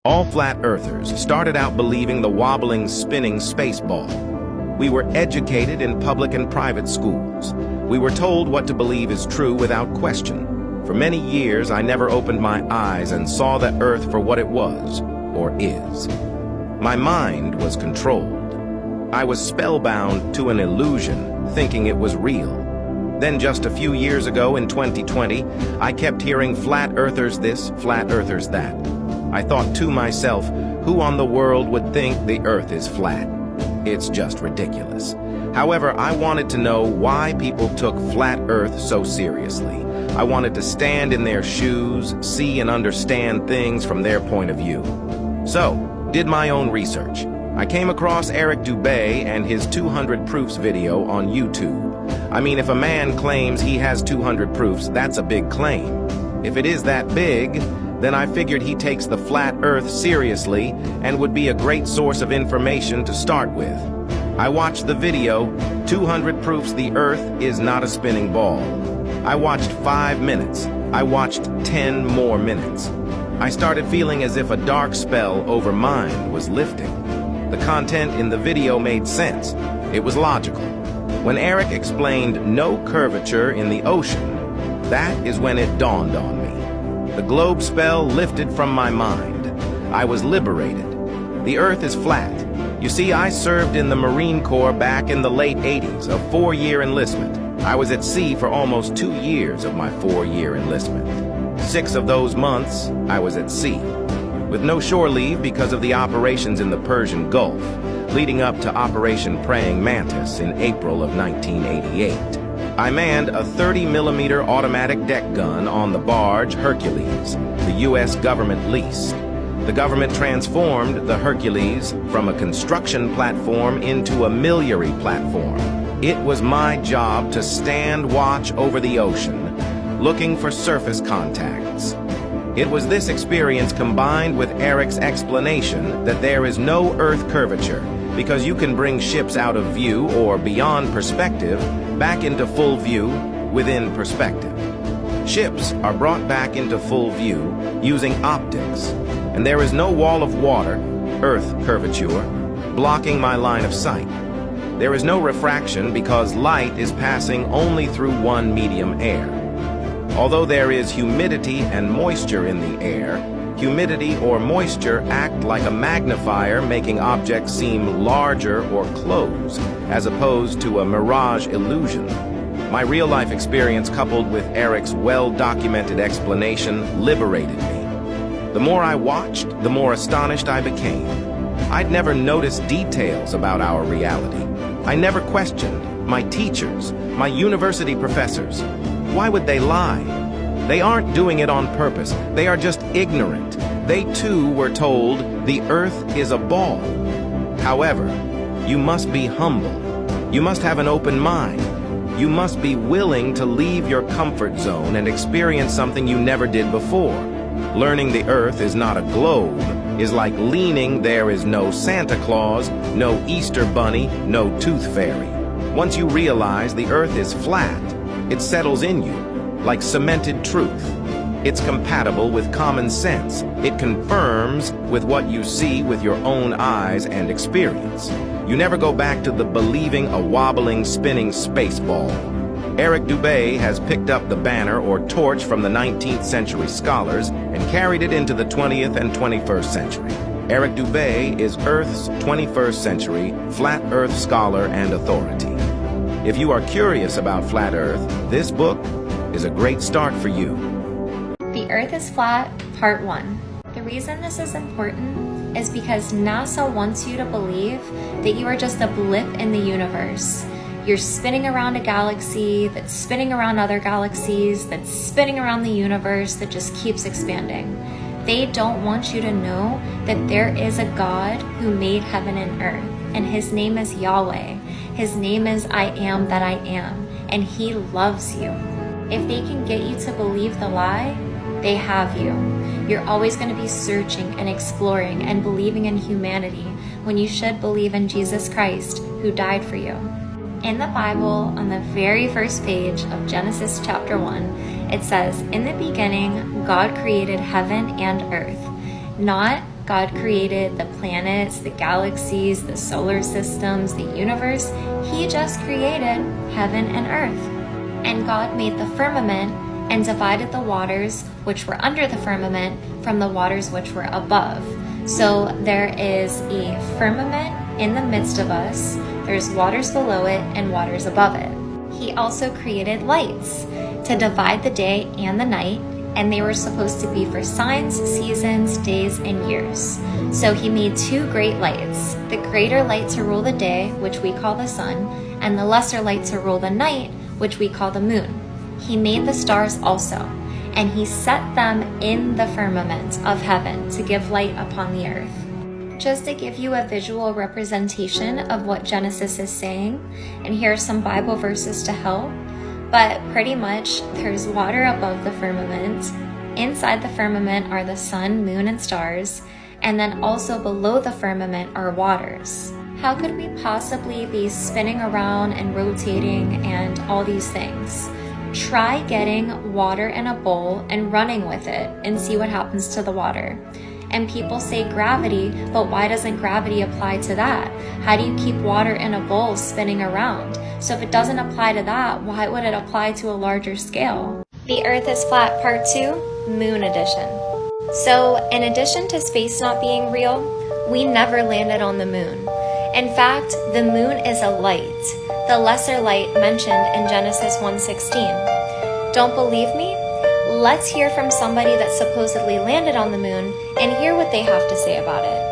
All flat earthers started out believing the wobbling, spinning space ball. We were educated in public and private schools. We were told what to believe is true without question. For many years, I never opened my eyes and saw the earth for what it was, or is. My mind was controlled. I was spellbound to an illusion, thinking it was real. Then just a few years ago in 2020, I kept hearing flat earthers this, flat earthers that. I thought to myself, who on the world would think the earth is flat? It's just ridiculous. However, I wanted to know why people took flat earth so seriously. I wanted to stand in their shoes, see and understand things from their point of view. So, did my own research. I came across Eric Dubay and his 200 proofs video on YouTube. I mean, if a man claims he has 200 proofs, that's a big claim. If it is that big, then I figured he takes the flat earth seriously and would be a great source of information to start with. I watched the video, 200 proofs the earth is not a spinning ball. I watched 5 minutes. I watched 10 more minutes. I started feeling as if a dark spell over mind was lifting. The content in the video made sense. It was logical. When Eric explained no curvature in the ocean, that is when it dawned on me. The globe spell lifted from my mind. I was liberated. The earth is flat. You see, I served in the Marine Corps back in the late 80s, a 4-year enlistment. I was at sea for almost 2 years of my 4-year enlistment. 6 of those months, I was at sea, with no shore leave because of the operations in the Persian Gulf, leading up to Operation Praying Mantis in April of 1988. I manned a 30mm automatic deck gun on the barge Hercules, the U.S. government leased. The government transformed the Hercules from a construction platform into a miliary platform. It was my job to stand watch over the ocean, looking for surface contacts. It was this experience combined with Eric's explanation that there is no earth curvature because you can bring ships out of view or beyond perspective back into full view within perspective. Ships are brought back into full view using optics, and there is no wall of water, earth curvature, blocking my line of sight. There is no refraction because light is passing only through one medium, air. Although there is humidity and moisture in the air, humidity or moisture act like a magnifier, making objects seem larger or close, as opposed to a mirage illusion. My real-life experience coupled with Eric's well-documented explanation liberated me. The more I watched, the more astonished I became. I'd never noticed details about our reality. I never questioned my teachers, my university professors. Why would they lie? They aren't doing it on purpose. They are just ignorant. They too were told the earth is a ball. However, you must be humble. You must have an open mind. You must be willing to leave your comfort zone and experience something you never did before. Learning the earth is not a globe is like leaning there is no Santa Claus, no Easter Bunny, no Tooth Fairy. Once you realize the earth is flat, it settles in you like cemented truth. It's compatible with common sense. It confirms with what you see with your own eyes and experience. You never go back to the believing a wobbling, spinning space ball. Eric Dubay has picked up the banner or torch from the 19th century scholars and carried it into the 20th and 21st century. Eric Dubay is Earth's 21st century flat earth scholar and authority. If you are curious about flat earth, this book is a great start for you. The Earth is Flat, Part 1. The reason this is important is because NASA wants you to believe that you are just a blip in the universe. You're spinning around a galaxy that's spinning around other galaxies, that's spinning around the universe that just keeps expanding. They don't want you to know that there is a God who made heaven and earth, and his name is Yahweh. His name is I am that I am, and he loves you. If they can get you to believe the lie, they have you. You're always going to be searching and exploring and believing in humanity when you should believe in Jesus Christ, who died for you. In the Bible, on the very first page of Genesis chapter 1, it says, "In the beginning, God created heaven and earth." Not God created the planets, the galaxies, the solar systems, the universe. He just created heaven and earth. And God made the firmament and divided the waters which were under the firmament from the waters which were above. So there is a firmament in the midst of us, there's waters below it and waters above it. He also created lights to divide the day and the night, and they were supposed to be for signs, seasons, days, and years. So he made two great lights, the greater light to rule the day, which we call the sun, and the lesser light to rule the night, which we call the moon. He made the stars also, and he set them in the firmament of heaven to give light upon the earth. Just to give you a visual representation of what Genesis is saying, and here are some Bible verses to help, but pretty much there's water above the firmament. Inside the firmament are the sun, moon, and stars, and then also below the firmament are waters. How could we possibly be spinning around and rotating and all these things? Try getting water in a bowl and running with it and see what happens to the water. And people say gravity, but why doesn't gravity apply to that? How do you keep water in a bowl spinning around? So if it doesn't apply to that, why would it apply to a larger scale? The Earth is Flat Part 2, Moon Edition. So in addition to space not being real, we never landed on the moon. In fact, the moon is a light, the lesser light mentioned in Genesis 1:16. Don't believe me? Let's hear from somebody that supposedly landed on the moon and hear what they have to say about it.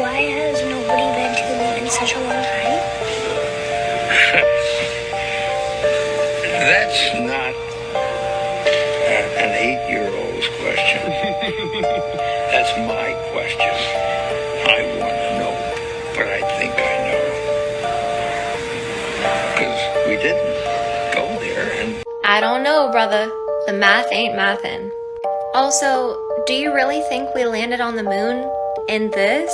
Why has nobody been to the moon in such a long time? That's not an 8-year-old's question. That's my question. I want to know, but I think I know. Because we didn't go there and... I don't know, brother. The math ain't mathin'. Also, do you really think we landed on the moon in this?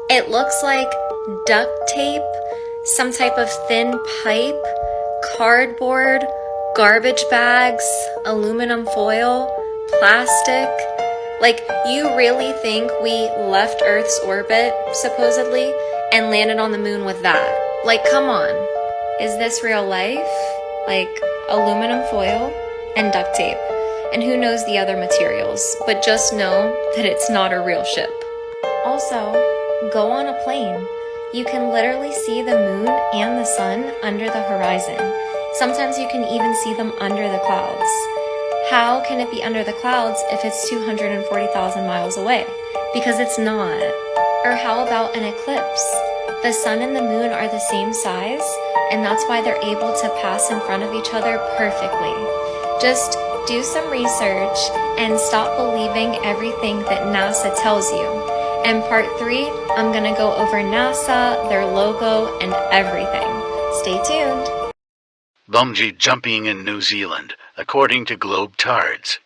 It looks like duct tape, some type of thin pipe, cardboard, garbage bags, aluminum foil, plastic. Like, you really think we left Earth's orbit, supposedly, and landed on the moon with that? Like, come on. Is this real life? Like, aluminum foil and duct tape. And who knows the other materials, but just know that it's not a real ship. Also, go on a plane. You can literally see the moon and the sun under the horizon. Sometimes you can even see them under the clouds. How can it be under the clouds if it's 240,000 miles away? Because it's not. Or how about an eclipse? The sun and the moon are the same size, and that's why they're able to pass in front of each other perfectly. Just do some research and stop believing everything that NASA tells you. In part 3, I'm gonna go over NASA, their logo, and everything. Stay tuned. Bungee jumping in New Zealand, according to Globe Tards.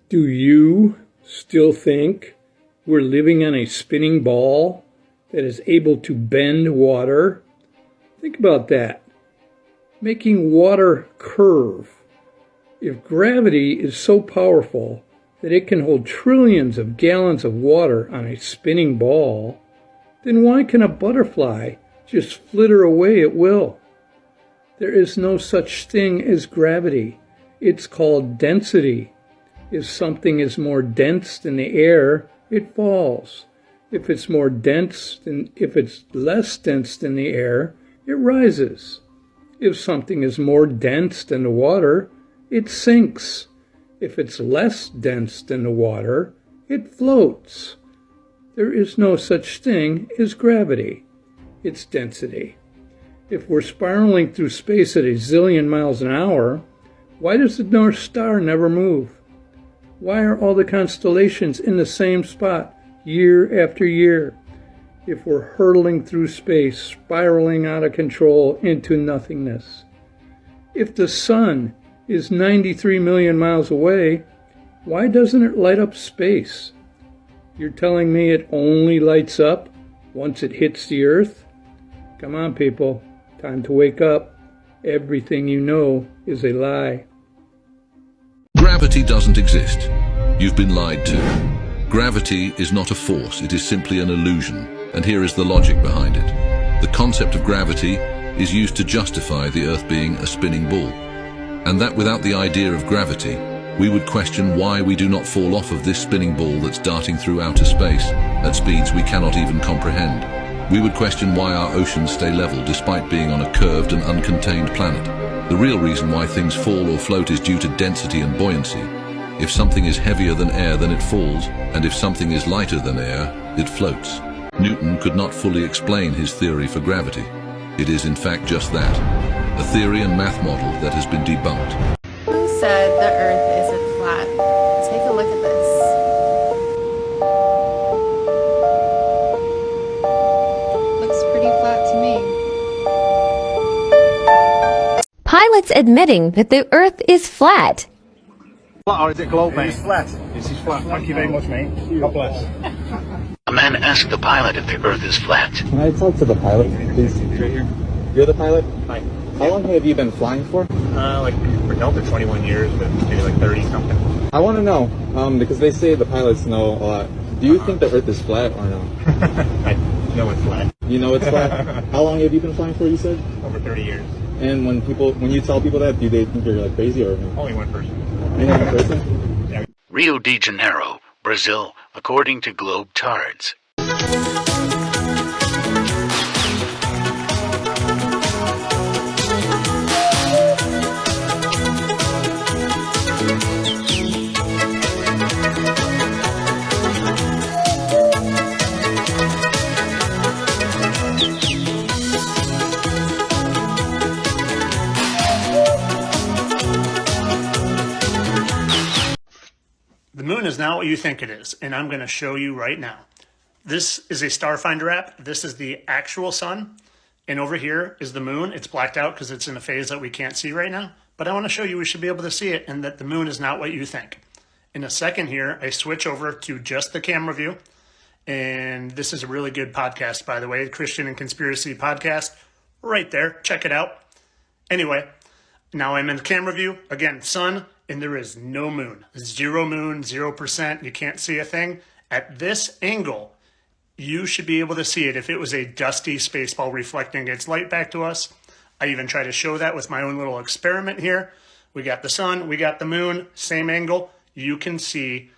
Do you still think we're living on a spinning ball that is able to bend water? Think about that. Making water curve. If gravity is so powerful that it can hold trillions of gallons of water on a spinning ball, then why can a butterfly just flitter away at will? There is no such thing as gravity. It's called density. If something is more dense than the air, it falls. If it's less dense than the air, it rises. If something is more dense than the water, it sinks. If it's less dense than the water, it floats. There is no such thing as gravity. It's density. If we're spiraling through space at a zillion miles an hour, Why does the North Star never move? Why are all the constellations in the same spot year after year? If we're hurtling through space, spiraling out of control into nothingness. If the sun is 93 million miles away, why doesn't it light up space? You're telling me it only lights up once it hits the Earth? Come on, people. Time to wake up. Everything you know is a lie. Gravity doesn't exist. You've been lied to. Gravity is not a force, it is simply an illusion, and here is the logic behind it. The concept of gravity is used to justify the Earth being a spinning ball, and that without the idea of gravity, we would question why we do not fall off of this spinning ball that's darting through outer space at speeds we cannot even comprehend. We would question why our oceans stay level despite being on a curved and uncontained planet. The real reason why things fall or float is due to density and buoyancy. If something is heavier than air, then it falls, and if something is lighter than air, it floats. Newton could not fully explain his theory for gravity. It is in fact just that, a theory and math model that has been debunked. Who said the Earth isn't flat? Take a look at this. Looks pretty flat to me. Pilots admitting that the Earth is flat. Or is it globe, mate? It's flat. This is flat. Thank you very much, mate. God bless. A man asked the pilot if the Earth is flat. Can I talk to the pilot, please? Right here. You're the pilot? Hi. How long have you been flying for? For Delta, 21 years, but maybe like 30 something. I want to know, because they say the pilots know a lot. Do you think the Earth is flat or no? I know it's flat. You know it's flat? How long have you been flying for, you said? Over 30 years. And when you tell people that, do they think you're like crazy or no? Only one person. Only one person? Yeah. Rio de Janeiro, Brazil, according to Globe Tards. The moon is not what you think it is, and I'm going to show you right now. This is a Starfinder app. This is the actual sun, and over here is the moon. It's blacked out because it's in a phase that we can't see right now, but I want to show you we should be able to see it and that the moon is not what you think. In a second here, I switch over to just the camera view, and this is a really good podcast, by the way, Christian and Conspiracy Podcast, right there. Check it out. Anyway, now I'm in the camera view. Again, sun. And there is no moon, 0%. You can't see a thing. At this angle, you should be able to see it if it was a dusty space ball reflecting its light back to us. I even try to show that with my own little experiment here. We got the sun, we got the moon, same angle. You can see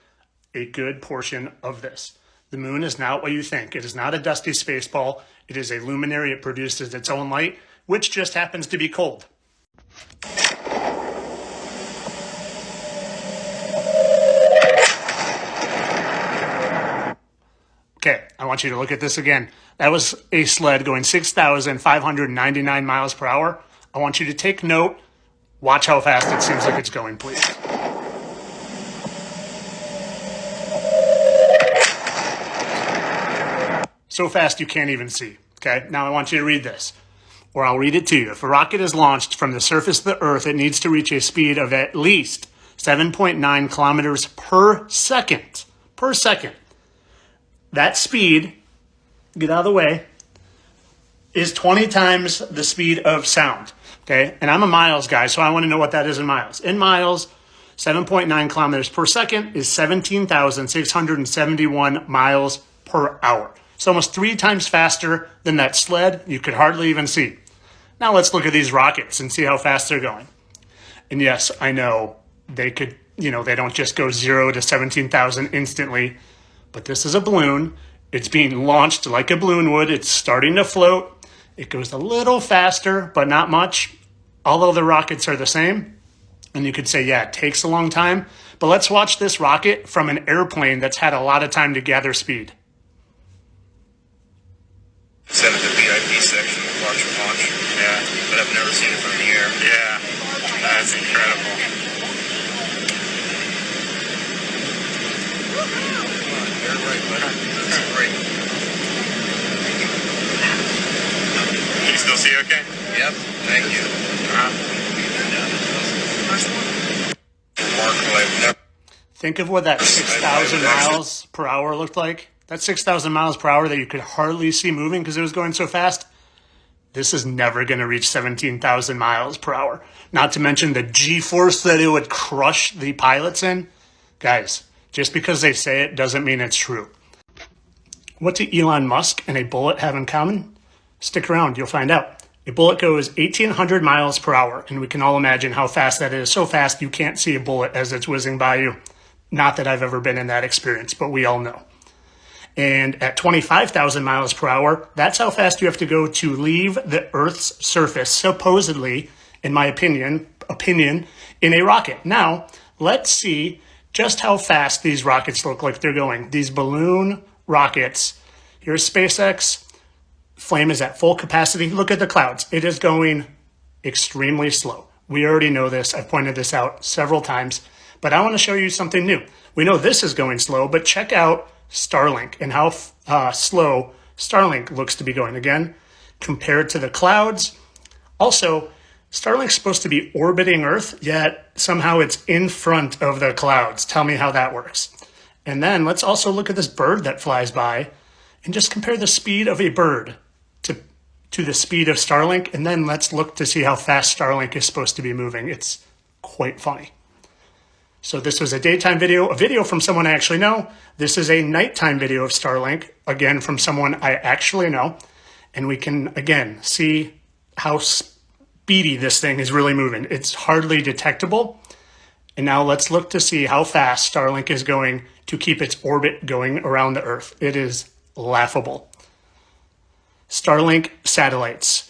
a good portion of this. The moon is not what you think. It is not a dusty space ball. It is a luminary. It produces its own light, which just happens to be cold. Okay, I want you to look at this again. That was a sled going 6,599 miles per hour. I want you to take note. Watch how fast it seems like it's going, please. So fast you can't even see. Okay, now I want you to read this, or I'll read it to you. If a rocket is launched from the surface of the Earth, it needs to reach a speed of at least 7.9 kilometers per second. Per second. That speed, get out of the way, is 20 times the speed of sound, okay? And I'm a miles guy, so I want to know what that is in miles. In miles, 7.9 kilometers per second is 17,671 miles per hour. It's almost 3 times faster than that sled you could hardly even see. Now let's look at these rockets and see how fast they're going. And yes, I know they could, they don't just go 0 to 17,000 instantly. But this is a balloon. It's being launched like a balloon would. It's starting to float. It goes a little faster, but not much. Although the rockets are the same. And you could say, yeah, it takes a long time. But let's watch this rocket from an airplane that's had a lot of time to gather speed. Send it to VIP section to watch it launch. Yeah. But I've never seen it from the air. Yeah. That's incredible. You're right, buddy. That's great. Can you still see okay? Yep. Thank you. Think of what that 6,000 miles per hour looked like. That 6,000 miles per hour that you could hardly see moving because it was going so fast. This is never going to reach 17,000 miles per hour. Not to mention the G-force that it would crush the pilots in. Guys, just because they say it doesn't mean it's true. What do Elon Musk and a bullet have in common? Stick around, you'll find out. A bullet goes 1,800 miles per hour, and we can all imagine how fast that is. So fast you can't see a bullet as it's whizzing by you. Not that I've ever been in that experience, but we all know. And at 25,000 miles per hour, that's how fast you have to go to leave the Earth's surface, supposedly, in my opinion, in a rocket. Now, let's see just how fast these rockets look like they're going. These balloon rockets. Here's SpaceX. Flame is at full capacity. Look at the clouds. It is going extremely slow. We already know this. I've pointed this out several times, but I want to show you something new. We know this is going slow, but check out Starlink and how slow Starlink looks to be going. Again, compared to the clouds. Also, Starlink's supposed to be orbiting Earth, yet somehow it's in front of the clouds. Tell me how that works. And then let's also look at this bird that flies by and just compare the speed of a bird to the speed of Starlink. And then let's look to see how fast Starlink is supposed to be moving. It's quite funny. So this was a daytime video, a video from someone I actually know. This is a nighttime video of Starlink, again, from someone I actually know. And we can, again, see how speedy this thing is really moving. It's hardly detectable. And now let's look to see how fast Starlink is going to keep its orbit going around the Earth. It is laughable. Starlink satellites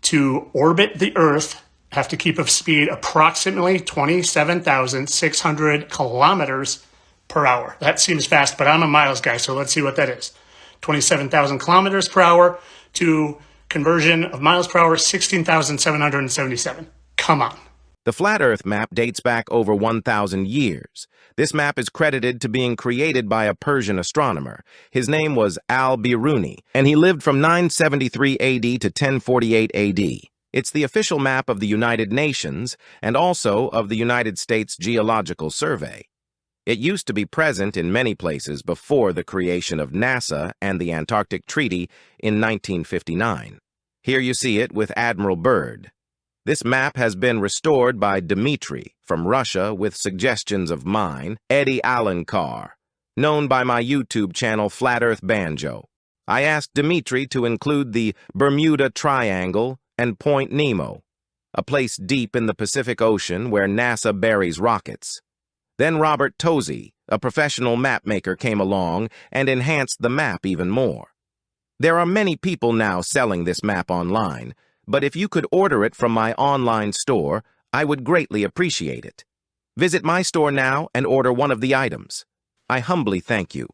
to orbit the Earth have to keep a speed approximately 27,600 kilometers per hour. That seems fast, but I'm a miles guy, so let's see what that is. 27,000 kilometers per hour to conversion of miles per hour, 16,777. Come on. The Flat Earth map dates back over 1,000 years. This map is credited to being created by a Persian astronomer. His name was al-Biruni, and he lived from 973 AD to 1048 AD. It's the official map of the United Nations and also of the United States Geological Survey. It used to be present in many places before the creation of NASA and the Antarctic Treaty in 1959. Here you see it with Admiral Byrd. This map has been restored by Dmitry from Russia with suggestions of mine, Eddie Alankar, known by my YouTube channel Flat Earth Banjo. I asked Dmitry to include the Bermuda Triangle and Point Nemo, a place deep in the Pacific Ocean where NASA buries rockets. Then Robert Tozzi, a professional map maker, came along and enhanced the map even more. There are many people now selling this map online, but if you could order it from my online store, I would greatly appreciate it. Visit my store now and order one of the items. I humbly thank you.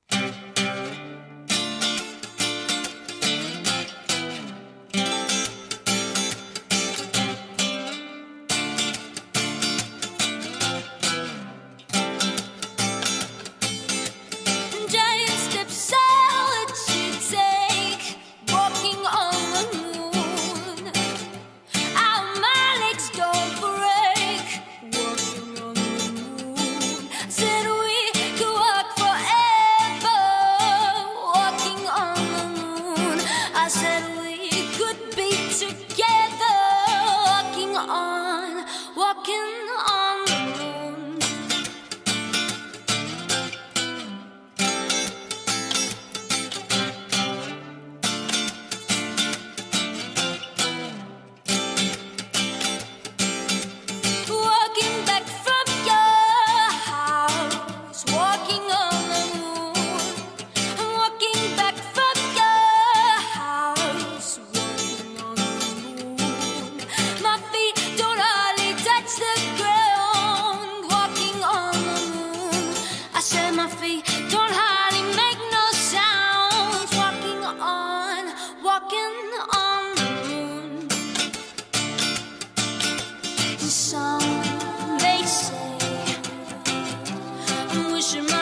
Said we could walk forever. I'm wishing my